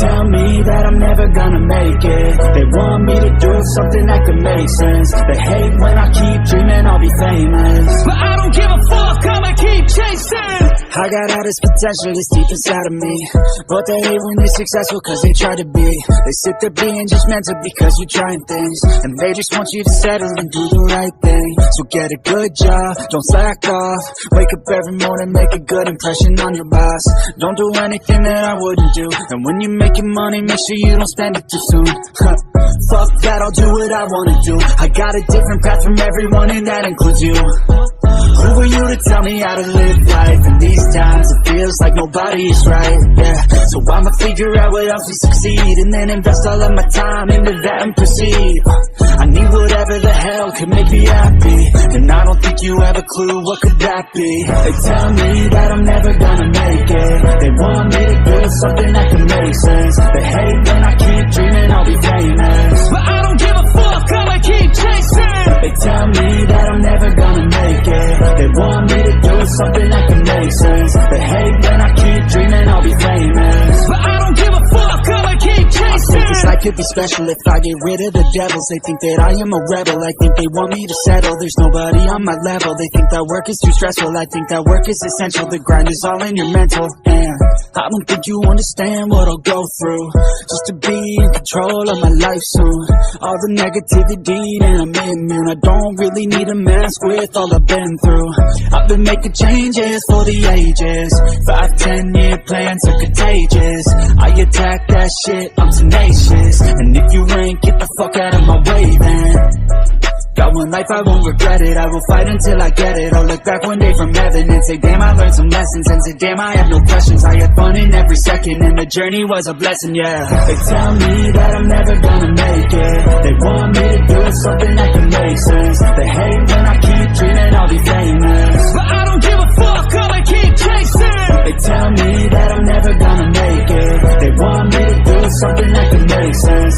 tell me that I'm never gonna make it. They want me to do something that could make sense. They hate when I keep dreaming I'll be famous, but I don't give a fuck, I'ma keep chasing. I got all this potential that's deep inside of me, but they hate when you're successful cause they try to be. They sit there being judgmental because you're trying things, and they just want you to settle and do the right thing. So get a good job, don't slack off. Wake up every morning, make a good impression on your boss. Don't do anything that I wouldn't do, and when you're making money, make sure you don't spend it too soon. Fuck that, I'll do what I wanna do. I got a different path from everyone, and that includes you. Who are you to tell me how to live life? In these times it feels like nobody is right, yeah. So I'ma figure out what else we succeed, and then invest all of my time into that and proceed. I need whatever the hell could make me happy, and I don't think you have a clue what could that be. They tell me that I'm never gonna make it. They want me to do something that can make sense. They hate when I keep dreaming I'll be famous, but I don't give a fuck, I'ma keep chasing. They tell me that I'm never gonna make it. They want me to do something that can make sense. They hate when I keep dreaming I'll be famous, but I don't give a fuck, I'ma keep chasing. I think this life could be special if I get rid of the devils. They think that I am a rebel, I think they want me to settle. There's nobody on my level, they think that work is too stressful. I think that work is essential, the grind is all in your mental. And I don't think you understand what I'll go through just to be in control of my life soon. All the negativity and I'm immune, I don't really need a mask with all I've been through. I've been making changes for the ages. 5-10 year plans are contagious. I attack that shit, I'm tenacious. And if you ain't, get the fuck out of my way then. Got one life, I won't regret it. I will fight until I get it. I'll look back one day from heaven and say, damn, I learned some lessons. And say, damn, I have no questions. I had fun in every second, and the journey was a blessing, yeah. They tell me that I'm never gonna make it. They want me to do something that can make sense. They hate when I keep dreaming I'll be famous, but I don't give a fuck, I'ma keep chasing. They tell me that I'm never gonna make it. They want me to do something that can make sense.